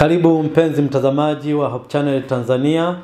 Karibu mpenzi mtazamaji wa Hope Channel Tanzania,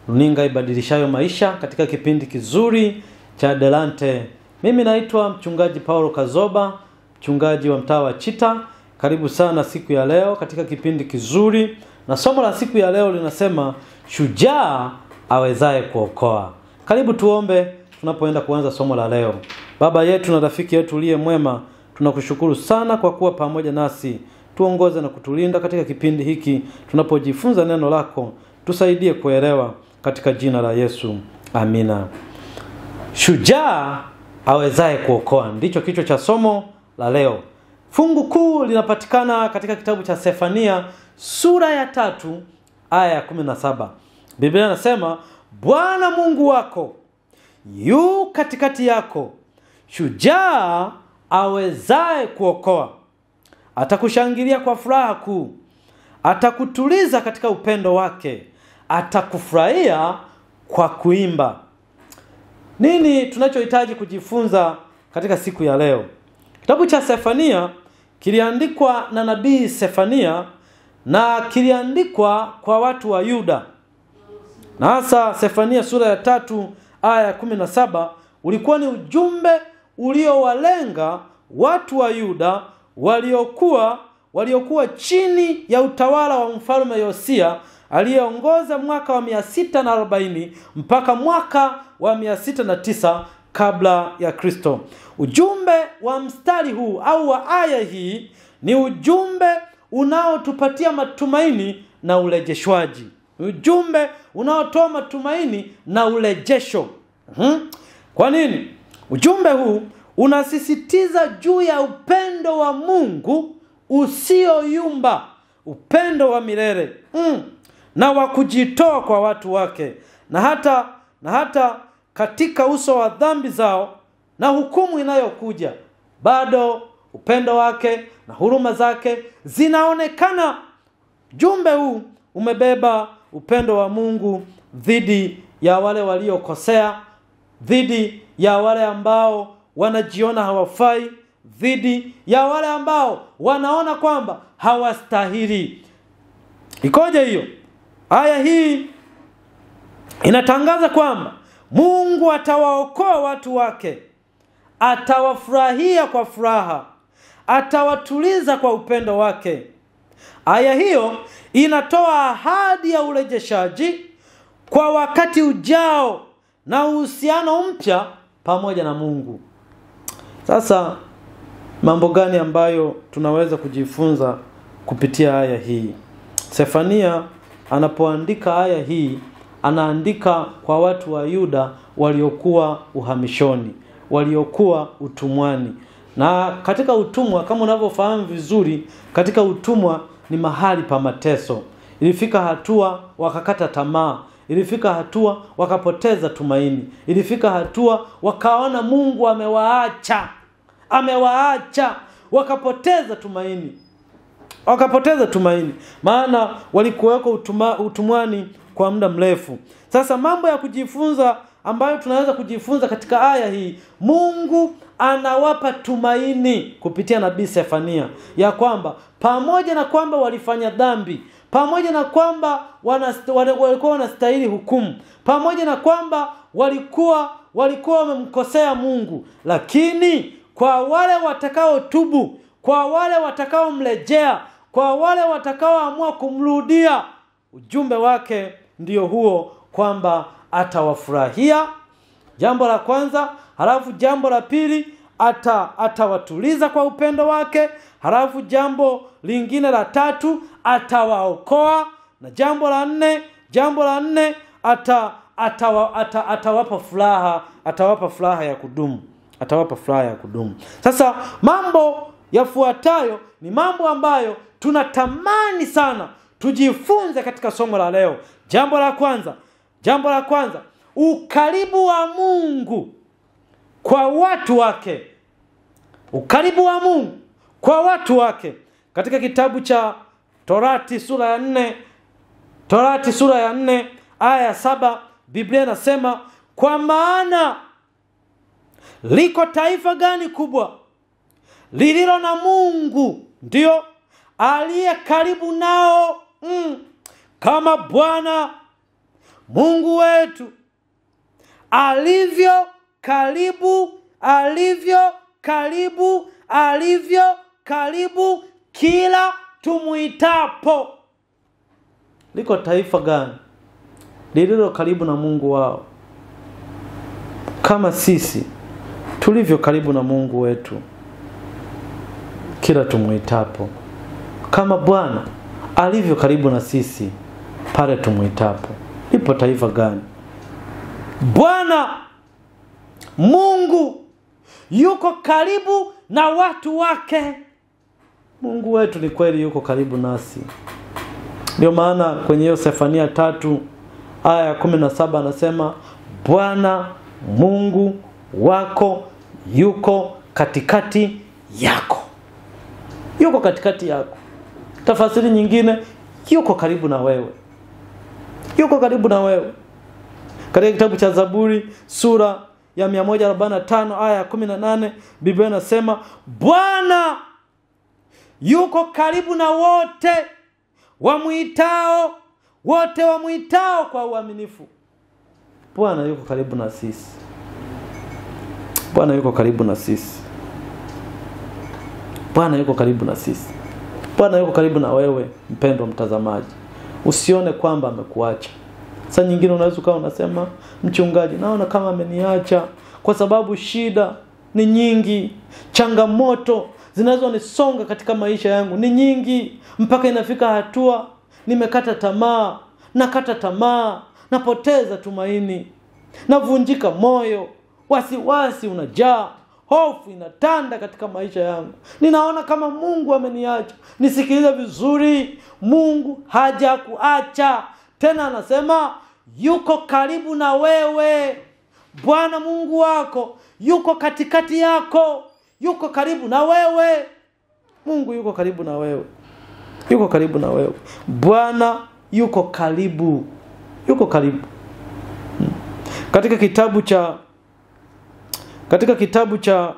runinga ibadilishayo maisha, katika kipindi kizuri cha Delante. Mimi naitwa mchungaji Paulo Kazoba, mchungaji wa mtaa wa Chita. Karibu sana siku ya leo katika kipindi kizuri, na somo la siku ya leo linasema shujaa awezaye kuokoa. Karibu tuombe tunapoenda kuanza somo la leo. Baba yetu na rafiki yetu uliye mwema, tunakushukuru sana kwa kuwa pamoja nasi. Tuongoze na kutulinda katika kipindi hiki tunapojifunza neno lako. Tusaidie kuelewa katika jina la Yesu. Amina. Shujaa awezaye kuokoa ndicho kichwa cha somo la leo. Fungu kuu linapatikana katika kitabu cha Sefania sura ya 3 aya ya 17. Biblia inasema, Bwana Mungu wako yu katikati yako, shujaa awezaye kuokoa. Atakushangilia kwa furaha kuu, atakutuliza katika upendo wake, atakufurahia kwa kuimba. Nini tunachohitaji kujifunza katika siku ya leo? Kitabu cha Sefania kiliandikwa na nabii Sefania, na kiliandikwa kwa watu wa Yuda. Na hasa Sefania sura ya 3 aya ya 17 ulikuwa ni ujumbe uliowalenga watu wa Yuda waliokuwa chini ya utawala wa mfalme Yosia, aliyeongoza mwaka wa 640 mpaka mwaka wa 609 kabla ya Kristo. Ujumbe wa mstari huu au wa aya hii ni ujumbe unaotupatia matumaini na urejeshwaji. Ujumbe unaotoa matumaini na urejesho. Kwa nini? Ujumbe huu unasisitiza juu ya upendo wa Mungu usioyumba, upendo wa milele, na wa kujitoa kwa watu wake, na hata katika uso wa dhambi zao na hukumu inayokuja, bado upendo wake na huruma zake zinaonekana. Jumbe huu umebeba upendo wa Mungu dhidi ya wale waliokosea, dhidi ya wale ambao wanajiona hawafai, dhidi ya wale ambao wanaona kwamba hawastahili. Ikoje hiyo? Aya hii inatangaza kwamba Mungu atawaokoa watu wake, atawafurahia kwa furaha, atawatuliza kwa upendo wake. Aya hiyo inatoa ahadi ya urejeshaji kwa wakati ujao na uhusiano mpya pamoja na Mungu. Sasa mambo gani ambayo tunaweza kujifunza kupitia aya hii? Sefania anapoandika aya hii, anaandika kwa watu wa Yuda waliokuwa uhamishoni, waliokuwa utumwani. Na katika utumwa, kama unavyofahamu vizuri, katika utumwa ni mahali pa mateso. Ilifika hatua wakakata tamaa, ilifika hatua wakapoteza tumaini, ilifika hatua wakaona Mungu amewaacha, wakapoteza tumaini, maana walikuweko utumwani kwa muda mrefu. Sasa mambo ya kujifunza ambayo tunaweza kujifunza katika aya hii, Mungu anawapa tumaini kupitia nabii Sefania, ya kwamba pamoja na kwamba walifanya dhambi, pamoja na kwamba walikuwa wanastahili hukumu, pamoja na kwamba walikuwa wamemkosea Mungu, lakini kwa wale watakao tubu, kwa wale watakao mrejea, kwa wale watakaoamua kumrudia, ujumbe wake ndio huo, kwamba atawafurahia, jambo la kwanza. Halafu jambo la pili, atawatuliza kwa upendo wake. Halafu jambo lingine la tatu, atawaokoa. Na jambo la nne, atawapa furaha ya kudumu. Sasa mambo yafuatayo ni mambo ambayo tunatamani sana tujifunze katika somo la leo. Jambo la kwanza, ukaribu wa Mungu kwa watu wake. Ukaribu wa Mungu kwa watu wake. Katika kitabu cha Torati sura ya 4 aya ya 7, Biblia inasema, kwa maana liko taifa gani kubwa lililo na Mungu, ndio aliye karibu nao Kama Bwana Mungu wetu alivyo karibu kila tumuitapo. Liko taifa gani lililo karibu na Mungu wao kama sisi tulivyo karibu na Mungu wetu kila tumuitapo? Kama Bwana alivyo karibu na sisi pale tumuitapo, lipo taifa gani? Bwana Mungu yuko karibu na watu wake. Mungu wetu ni kweli yuko karibu nasi. Ndio maana kwenye hiyo Sefania 3 aya ya 17 anasema Bwana Mungu wako yuko katikati yako. Yuko katikati yako. Tafasiri nyingine, yuko karibu na wewe. Yuko karibu na wewe. Katika kitabu cha Zaburi sura ya 145 aya ya 18 Biblia inasema Bwana yuko karibu na wote wamuitao kwa uaminifu. Bwana yuko karibu na sisi. Bwana yuko karibu na sisi. Bwana yuko karibu na sisi. Bwana yuko karibu na wewe mpendwa mtazamaji. Usione kwamba amekuacha. Saa nyingine unaweza ukawa unasema, mchungaji, naona kama ameniacha kwa sababu shida ni nyingi, changamoto zinazonisonga katika maisha yangu ni nyingi, mpaka inafika hatua nimekata tamaa, napoteza tumaini, navunjika moyo, wasiwasi unajaa, hofu inatanda katika maisha yangu. Ninaona kama Mungu ameniacha. Nisikilize vizuri, Mungu hajakuacha. Tena anasema yuko karibu na wewe. Bwana Mungu wako yuko katikati yako. Yuko karibu na wewe. Mungu yuko karibu na wewe. Yuko karibu na wewe. Bwana yuko karibu. Yuko karibu. Katika kitabu cha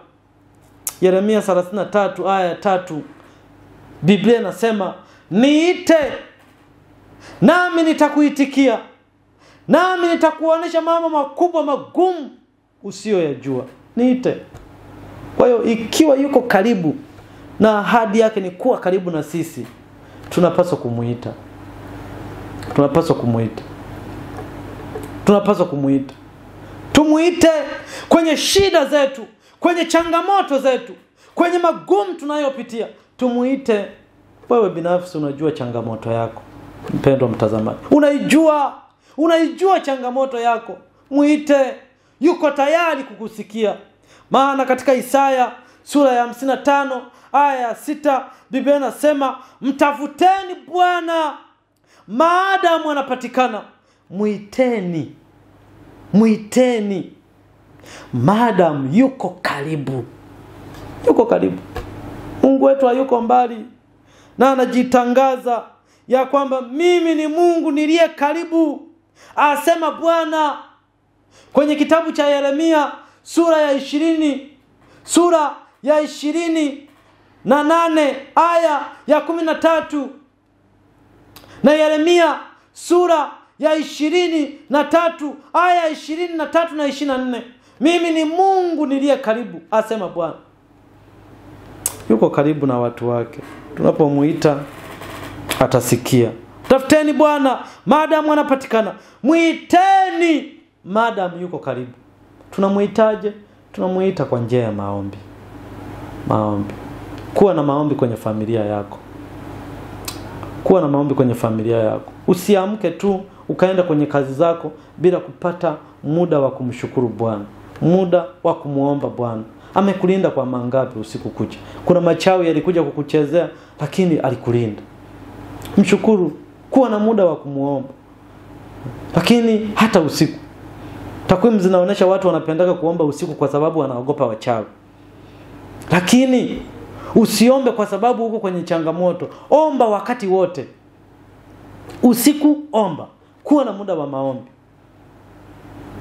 Yeremia 33 aya ya 3 Biblia inasema, niite nami nitakuitikia, nami nitakuonesha mambo makubwa magumu usiyoyajua. Niite. Kwa hiyo ikiwa yuko karibu na ahadi yake ni kuwa karibu na sisi, tunapaswa kumuita. Tumuite kwenye shida zetu, kwenye changamoto zetu, kwenye magumu tunayopitia. Tumuite. Wewe binafsi unajua changamoto yako. Mpendwa mtazamaji, unaijua changamoto yako. Muite. Yuko tayari kukusikia. Maana katika Isaya sura ya 55 aya ya 6 Biblia inasema, mtafuteni Bwana maadamu anapatikana. Muiteni maadamu yuko karibu. Yuko karibu. Mungu wetu hayuko mbali, na anajitangaza ya kwamba mimi ni Mungu niliye karibu, asema Bwana. Kwenye kitabu cha Yeremia sura ya 28 aya ya 13 na Yeremia sura ya 23 aya 23 na 24, mimi ni Mungu niliye karibu, asema Bwana. Yuko karibu na watu wake. Tunapomuita atasikia. Tafuteni Bwana maadamu anapatikana. Muiteni maadamu yuko karibu. Tunamuitaje? Tunamuita kwa njia ya maombi. Kuwa na maombi kwenye familia yako. Usiamke tu ukaenda kwenye kazi zako bila kupata muda wa kumshukuru Bwana, muda wa kumuomba Bwana. Amekulinda kwa mangapi usiku kucha? Kuna machawi yalikuja kukuchezea, lakini alikulinda. Mshukuru. Kuwa na muda wa kumuomba. Lakini hata usiku, takwimu zinaonyesha watu wanapendaka kuomba usiku kwa sababu wanaogopa wachawi. Lakini usiombe kwa sababu uko kwenye changamoto. Omba wakati wote. Usiku omba. Kuwa na muda wa maombi.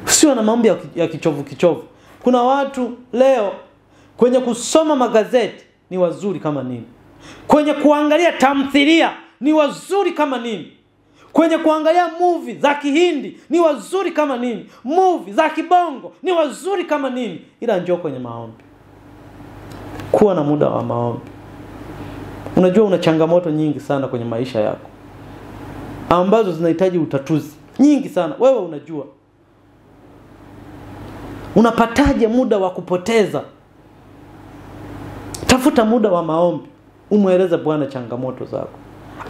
Usiwe na maombi ya kichovu. Kuna watu leo kwenye kusoma magazeti ni wazuri kama nini. Kwenye kuangalia tamthilia ni wazuri kama nini. Kwenye kuangalia movie za Kihindi ni wazuri kama nini. Movie za Kibongo ni wazuri kama nini. Ila njoo kwenye maombi. Kuwa na muda wa maombi. Unajua una changamoto nyingi sana kwenye maisha yako ambazo zinahitaji utatuzi. Nyingi sana. Wewe unajua. Unapataje muda wa kupoteza? Tafuta muda wa maombi. Umueleze Bwana changamoto zako.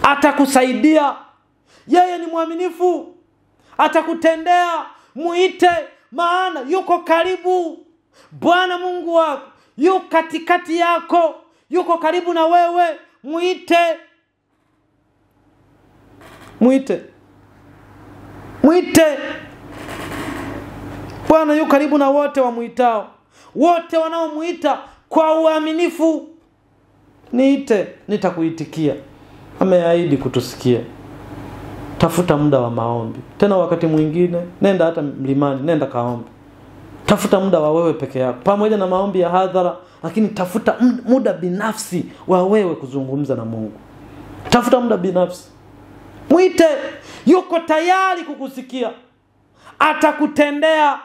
Atakusaidia. Yeye ni mwaminifu. Atakutendea. Muite, maana yuko karibu. Bwana Mungu wako yuko katikati yako. Yuko karibu na wewe. Muite. Muite. Muite. Bwana yuko karibu na wote wamuitao. Wote wanaomuita kwa uaminifu. Niite, nitakuitikia. Ameahidi kutusikia. Tafuta muda wa maombi. Tena wakati mwingine nenda hata mlimani, nenda kaombe. Tafuta muda wa wewe peke yako. Pamoja na maombi ya hadhara, lakini tafuta muda binafsi wa wewe kuzungumza na Mungu. Tafuta muda binafsi. Muite, yuko tayari kukusikia. Atakutendea.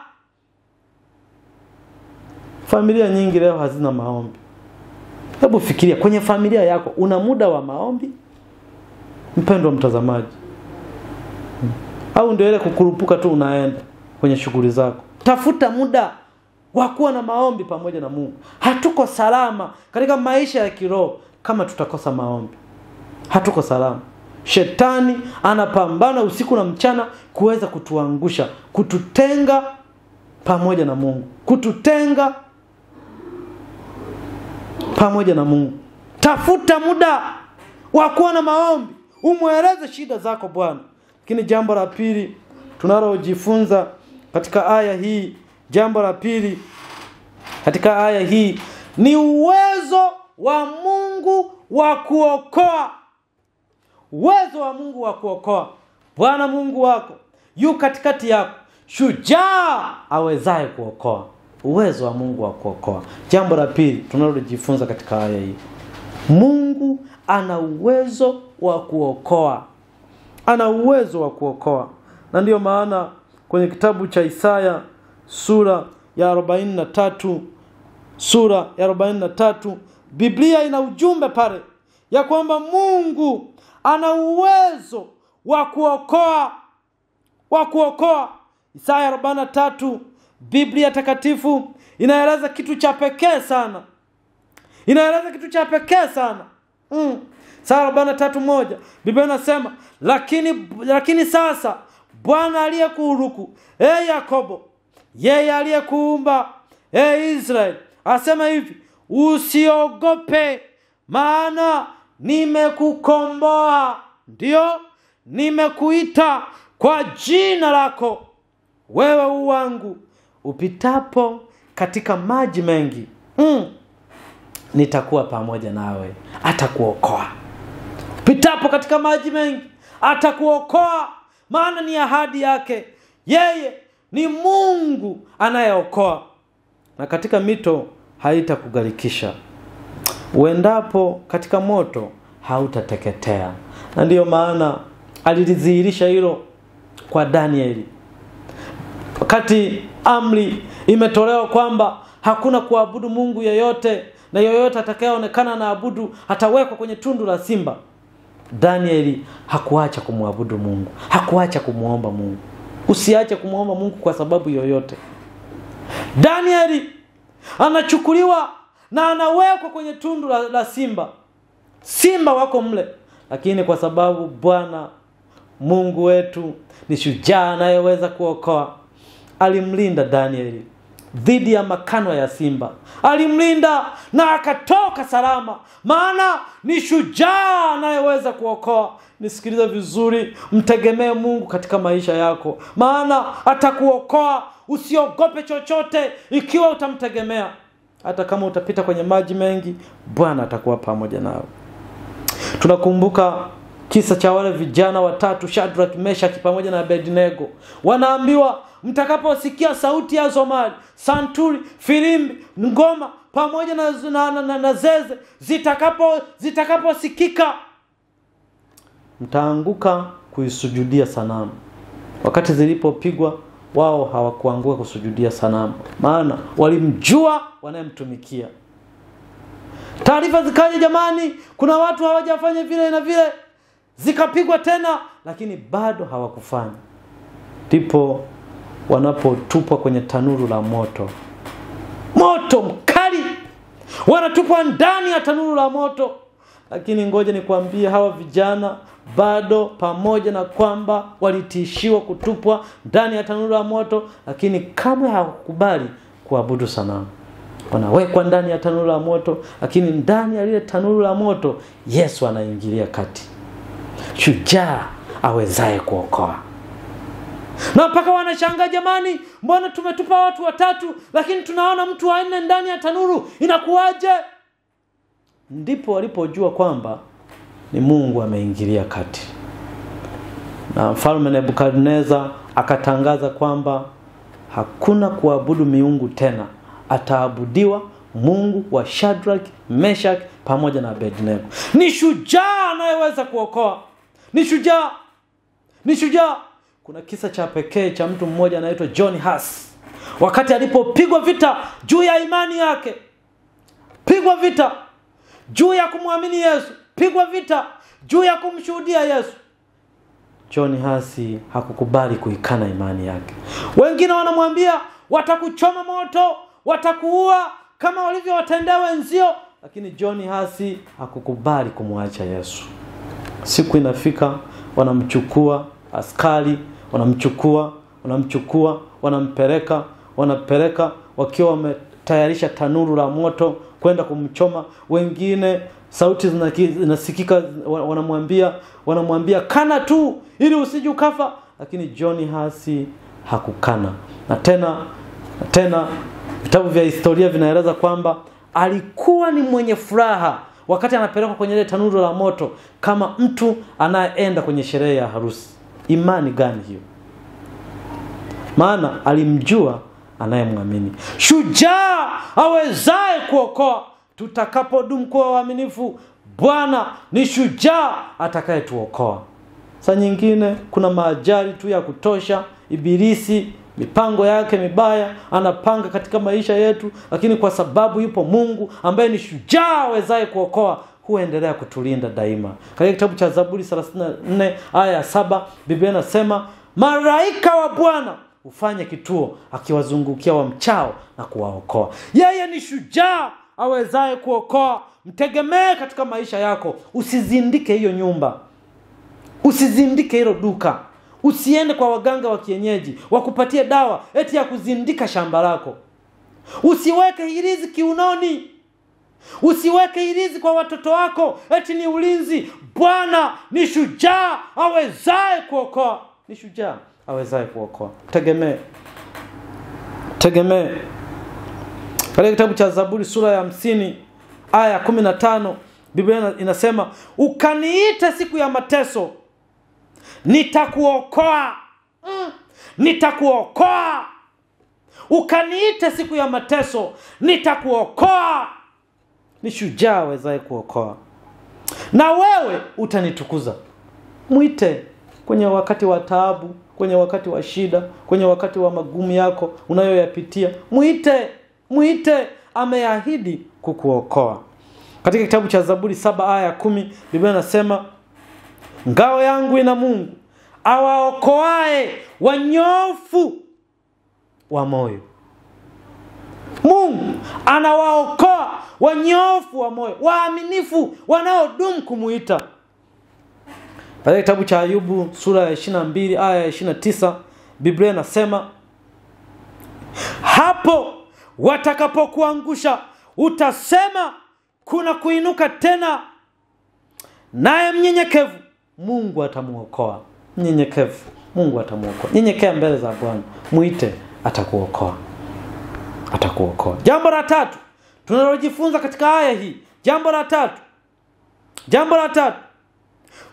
Familia nyingi leo hazina maombi. Hebu fikiria, kwenye familia yako una muda wa maombi? Mpendwa mtazamaji. Au ndio ile kukurupuka tu unaenda kwenye shughuli zako? Tafuta muda wa kuwa na maombi pamoja na Mungu. Hatuko salama katika maisha ya kiroho kama tutakosa maombi. Hatuko salama. Shetani anapambana usiku na mchana kuweza kutuangusha, kututenga pamoja na Mungu. Kututenga pamoja na Mungu. Tafuta muda wa kuwa na maombi. Umueleze shida zako Bwana. Lakini jambo la pili tunalojifunza katika aya hii, jambo la pili katika aya hii ni uwezo wa Mungu wa kuokoa. Uwezo wa Mungu wa kuokoa. Bwana Mungu wako yu katikati yako, shujaa awezaye kuokoa. Uwezo wa Mungu wa kuokoa. Jambo la pili tunalojifunza katika aya hii, Mungu ana uwezo wa kuokoa. Ana uwezo wa kuokoa. Na ndio maana kwenye kitabu cha Isaya sura ya 43, sura ya 43, Biblia ina ujumbe pale ya kwamba Mungu ana uwezo wa kuokoa. Wa kuokoa. Isaya 43, Biblia takatifu inaeleza kitu cha pekee sana. Inaeleza kitu cha pekee sana. Isaya 43:1, Biblia inasema, lakini sasa Bwana aliyekuruku, Yakobo, yeye aliyekuumba, Israeli, asema hivi, usiogope, maana nimekukomboa. Ndio, nimekuita kwa jina lako. Wewe uwangu, upitapo katika maji mengi, nitakuwa pamoja nawe, atakuokoa. Upitapo katika maji mengi, atakuokoa. Maana ni ahadi yake. Yeye ni Mungu anayeokoa. Na katika mito haitakugarikisha. Uendapo katika moto hautateketea. Na ndiyo maana alidhihirisha hilo kwa Danieli. Wakati amri imetolewa kwamba hakuna kuabudu Mungu yeyote, na yeyote atakayeonekana na abudu atawekwa kwenye tundu la simba, Danieli hakuacha kumwabudu Mungu. Hakuacha kumuomba Mungu. Usiache kumuomba Mungu kwa sababu yoyote. Danieli anachukuliwa na anawekwa kwenye tundu la simba. Simba wako mle. Lakini kwa sababu Bwana Mungu wetu ni shujaa anayeweza kuokoa, alimlinda Danieli dhidi ya makano ya simba. Alimlinda na akatoka salama. Maana ni shujaa anayeweza kuokoa. Nisikilize vizuri, mtegemee Mungu katika maisha yako. Maana atakuokoa. Usiogope chochote ikiwa utamtegemea. Hata kama utapita kwenye maji mengi, Bwana atakuwa pamoja nawe. Tunakumbuka kisa cha wale vijana watatu, Shadrach, Meshach pamoja na Abednego. Wanaambiwa, mtakaposikia sauti ya zomari, santuri, filimbi, ngoma pamoja na zeze zitakaposikika, mtaanguka kuisujudia sanamu. Wakati zilipopigwa, wao hawakuanguka kusujudia sanamu, maana walimjua wanayemtumikia. Taarifa zikaja, jamani, kuna watu hawajafanya vile na vile, zikapigwa tena, lakini bado hawakufanya. Ndipo wanapotupwa kwenye tanuru la moto. Moto mkali, wanatupwa ndani ya tanuru la moto. Lakini ngoja nikwambie, hawa vijana bado, pamoja na kwamba walitishiwa kutupwa ndani ya tanuru la moto, lakini kamwe hawakubali kuabudu sanamu. Wanawekwa ndani ya tanuru la moto, lakini ndani ya lile tanuru la moto Yesu anaingilia kati. Shujaa awezaye kuokoa. Na mpaka wanashangaa, jamani, mbona tumetupa watu 3 lakini tunaona mtu wa 4 ndani ya tanuru, inakuwaje? Ndipo walipojua kwamba ni Mungu ameingilia kati. Na Mfalme Nebukadneza akatangaza kwamba hakuna kuabudu miungu tena, ataabudiwa Mungu wa Shadrach, Meshach pamoja na Abednego. Ni shujaa anayeweza kuokoa. Ni shujaa. Ni shujaa. Kuna kisa cha pekee cha mtu mmoja anaitwa John Huss. Wakati alipopigwa vita juu ya imani yake, pigwa vita juu ya kumwamini Yesu, pigwa vita juu ya kumshuhudia Yesu, John Huss hakukubali kuikana imani yake. Wengine wanamwambia watakuchoma moto, watakuua kama walivyowatendea wenzio, lakini John Huss hakukubali kumwacha Yesu. Siku inafika, wanamchukua askari, wanapeleka wakiwa wametayarisha tanuru la moto kwenda kumchoma. Wengine sauti zinasikika, wanamwambia kana tu ili usije ukafa, lakini John Huss hakukana. Na tena vitabu vya historia vinaeleza kwamba alikuwa ni mwenye furaha wakati anapelekwa kwenye ile tanuru la moto, kama mtu anayeenda kwenye sherehe ya harusi. Imani gani hiyo? Maana alimjua anayemwamini. Shujaa awezaye kuokoa. Tutakapodumu kuwa waaminifu, Bwana ni shujaa atakayetuokoa. Saa nyingine kuna maajali tu ya kutosha, ibilisi mipango yake mibaya anapanga katika maisha yetu, lakini kwa sababu yupo Mungu ambaye ni shujaa awezaye kuokoa, huendelea kutulinda daima. Katika kitabu cha Zaburi 34 aya ya 7, Biblia inasema, malaika wa Bwana ufanye kituo akiwazungukia wamchao na kuwaokoa. Yeye ni shujaa awezaye kuokoa. Mtegemee katika maisha yako. Usizindike hiyo nyumba, usizindike hilo duka, usiende kwa waganga wa kienyeji wakupatie dawa eti ya kuzindika shamba lako. Usiweke hirizi kiunoni, usiweke hirizi kwa watoto wako eti ni ulinzi. Bwana ni shujaa awezaye kuokoa. Ni shujaa awezaye kuokoa. Tegemee. Katika kitabu cha Zaburi sura ya 50 aya ya 15, Biblia inasema, ukaniita siku ya mateso, nitakuokoa. Nitakuokoa. Ukaniita siku ya mateso, nitakuokoa. Ni shujaa awezaye kuokoa. Na wewe utanitukuza. Mwite kwenye wakati wa taabu, kwenye wakati wa shida, kwenye wakati wa magumu yako unayoyapitia. Mwite, ameahidi kukuokoa. Katika kitabu cha Zaburi 7 aya ya 10, Biblia inasema, ngao yangu ina Mungu awaokoae wanyofu wa moyo. Mungu anawaokoa wanyofu wa moyo, waaminifu wanaodumu kumuita. Katika kitabu cha Ayubu sura ya 22 aya ya 29, Biblia inasema, hapo watakapokuangusha utasema kuna kuinuka tena, naye mnyenyekevu Mungu atamuokoa. Mnyenyekevu Mungu atamuokoa. Nyenyekea mbele za Bwana, muite, atakuokoa. Jambo la 3 tunalojifunza katika aya hii, jambo la tatu,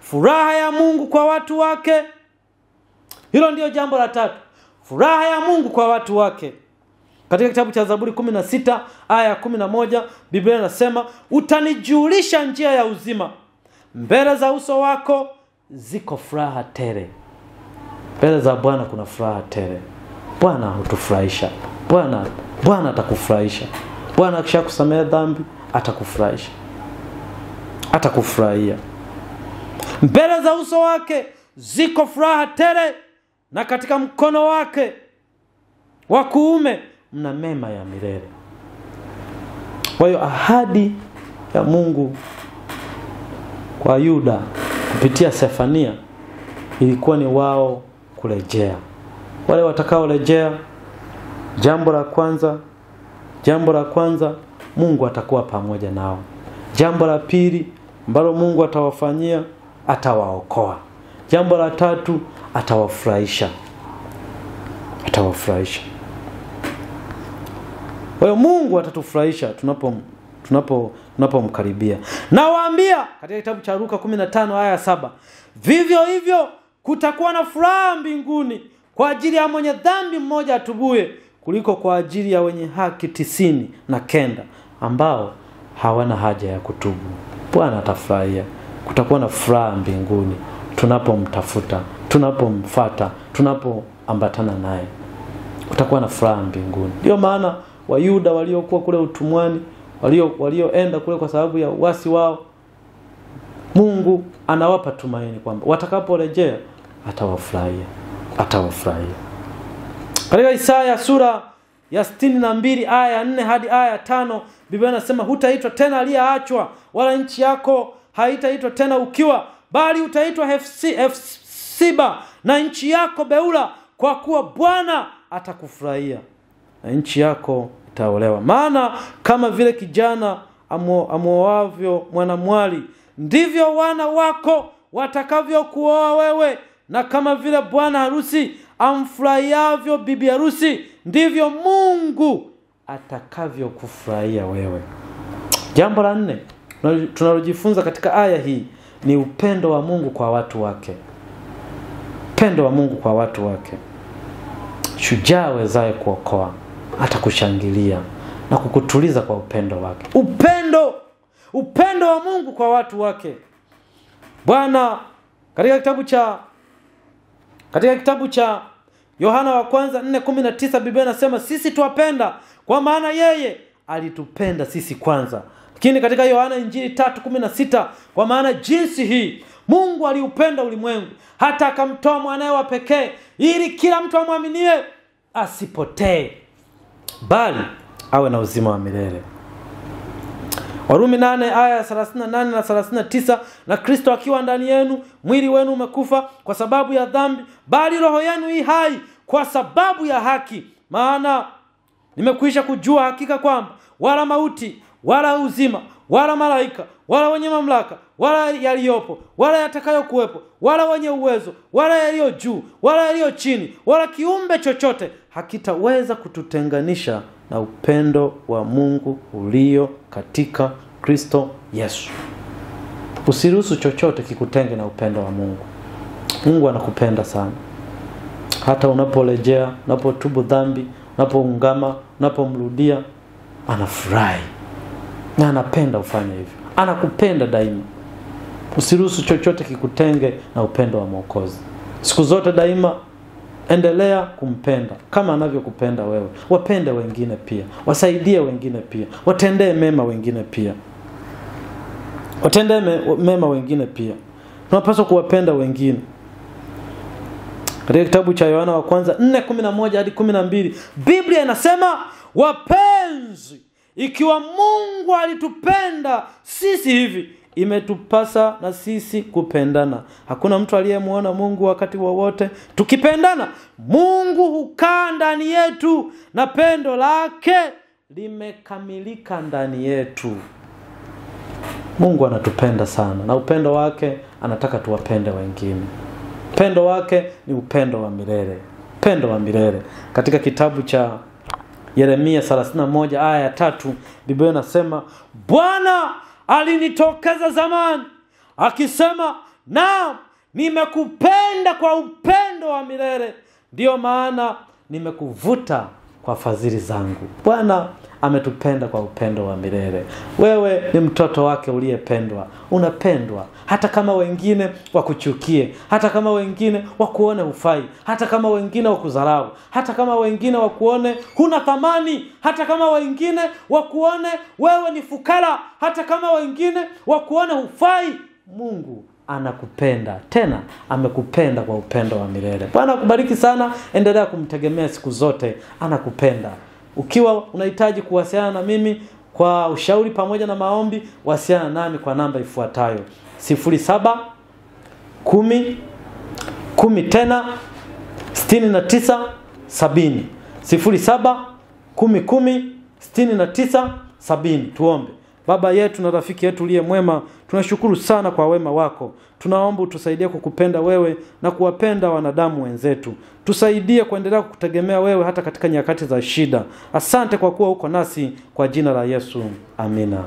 furaha ya Mungu kwa watu wake. Hilo ndio jambo la 3, furaha ya Mungu kwa watu wake. Katika kitabu cha Zaburi 16 aya ya 11, Biblia inasema, utanijulisha njia ya uzima, mbele za uso wako ziko furaha tele. Mbele za Bwana kuna furaha tele. Bwana hutufurahisha. Bwana atakufurahisha. Bwana akishakusamehe dhambi atakufurahisha. Atakufurahia. Mbele za uso wake ziko furaha tele, na katika mkono wake wa kuume mna mema ya milele. Kwa hiyo ahadi ya Mungu kwa Yuda kupitia Sefania ilikuwa ni wao kurejea. Wale watakaorejea, jambo la kwanza Mungu atakuwa pamoja nao. Jambo la pili ambalo Mungu atawafanyia, atawaokoa. Jambo la tatu, atawafurahisha. Kwa hiyo Mungu atatufurahisha tunapomkaribia. Nawaambia katika kitabu cha Luka 15 aya 7, vivyo hivyo kutakuwa na furaha mbinguni kwa ajili ya mwenye dhambi mmoja atubuye kuliko kwa ajili ya wenye haki 99 ambao hawana haja ya kutubu. Bwana atafurahia. Kutakuwa na furaha mbinguni tunapomtafuta, tunapomfuata, tunapoambatana naye. Kutakuwa na furaha mbinguni. Ndio maana Wayuda waliokuwa kule utumwani, walioenda kule kwa sababu ya uasi wao, Mungu anawapa tumaini kwamba watakaporejea atawafurahia. Katika Isaya sura ya 62 aya ya 4 hadi aya ya 5, Biblia inasema, hutaitwa tena aliyeachwa, wala nchi yako haitaitwa tena ukiwa, bali utaitwa Hefsiba, na nchi yako Beula, kwa kuwa Bwana atakufurahia na nchi yako itaolewa. Maana kama vile kijana amuoavyo mwanamwali, ndivyo wana wako watakavyokuoa wewe, na kama vile bwana harusi amfurahiavyo bibi harusi, ndivyo Mungu atakavyokufurahia wewe. Jambo la 4 tunalojifunza katika aya hii ni upendo wa Mungu kwa watu wake. Upendo wa Mungu kwa watu wake. Shujaa wezaye kuokoa atakushangilia na kukutuliza kwa upendo wake. Upendo wa Mungu kwa watu wake. Bwana katika kitabu cha Yohana wa kwanza 4:19, Biblia inasema, sisi tuwapenda kwa maana yeye alitupenda sisi kwanza. Lakini katika Yohana Injili 3:16, kwa maana jinsi hii Mungu aliupenda ulimwengu hata akamtoa mwanae wa pekee, ili kila mtu amwaminie asipotee, bali awe na uzima wa milele. Warumi 8 aya 38 na 39, na Kristo akiwa ndani yenu, mwili wenu umekufa kwa sababu ya dhambi, bali roho yenu hii hai kwa sababu ya haki. Maana nimekwisha kujua hakika kwamba wala mauti, wala uzima, wala malaika, wala wenye mamlaka, wala yaliyopo, wala yatakayokuwepo, wala wenye uwezo, wala yaliyo juu, wala yaliyo chini, wala kiumbe chochote hakitaweza kututenganisha na upendo wa Mungu ulio katika Kristo Yesu. Usiruhusu chochote kikutenge na upendo wa Mungu. Mungu anakupenda sana. Hata unaporejea, unapotubu dhambi, unapoungama, unapomrudia, anafurahi. Na anapenda ufanye hivyo. Anakupenda daima. Usiruhusu chochote kikutenge na upendo wa Mwokozi. Siku zote daima endelea kumpenda kama anavyokupenda wewe. Wapende wengine pia. Wasaidie wengine pia. Watendee mema wengine pia. Tunapaswa kuwapenda wengine. Katika kitabu cha Yohana wa kwanza 4:11 hadi 12, Biblia inasema, wapenzi, ikiwa Mungu alitupenda sisi hivi, imetupasa na sisi kupendana. Hakuna mtu aliyemuona Mungu wakati wowote. Tukipendana, Mungu hukaa ndani yetu na pendo lake limekamilika ndani yetu. Mungu anatupenda sana, na upendo wake anataka tuwapende wengine. Upendo wake ni upendo wa milele. Upendo wa milele. Katika kitabu cha Yeremia 31 aya ya 3, Biblia inasema, Bwana alinitokeza zamani akisema, naam, nimekupenda kwa upendo wa milele, ndio maana nimekuvuta kwa fadhili zangu. Bwana ametupenda kwa upendo wa milele. Wewe ni mtoto wake uliyependwa. Unapendwa hata kama wengine wakuchukie, hata kama wengine wakuone hufai, hata kama wengine wakudharau, hata kama wengine wakuone huna thamani, hata kama wengine wakuone wewe ni fukara, hata kama wengine wakuone hufai. Mungu anakupenda, tena amekupenda kwa upendo wa milele. Bwana akubariki sana. Endelea kumtegemea siku zote. Anakupenda. Ukiwa unahitaji kuwasiliana na mimi kwa ushauri pamoja na maombi, wasiliana nami kwa namba ifuatayo: 07 10 10 69 70. 07 10 69 70. Tuombe. Baba yetu na rafiki yetu uliye mwema, tunashukuru sana kwa wema wako. Tunaomba utusaidie kukupenda wewe na kuwapenda wanadamu wenzetu. Tusaidie kuendelea kukutegemea wewe hata katika nyakati za shida. Asante kwa kuwa uko nasi, kwa jina la Yesu. Amina.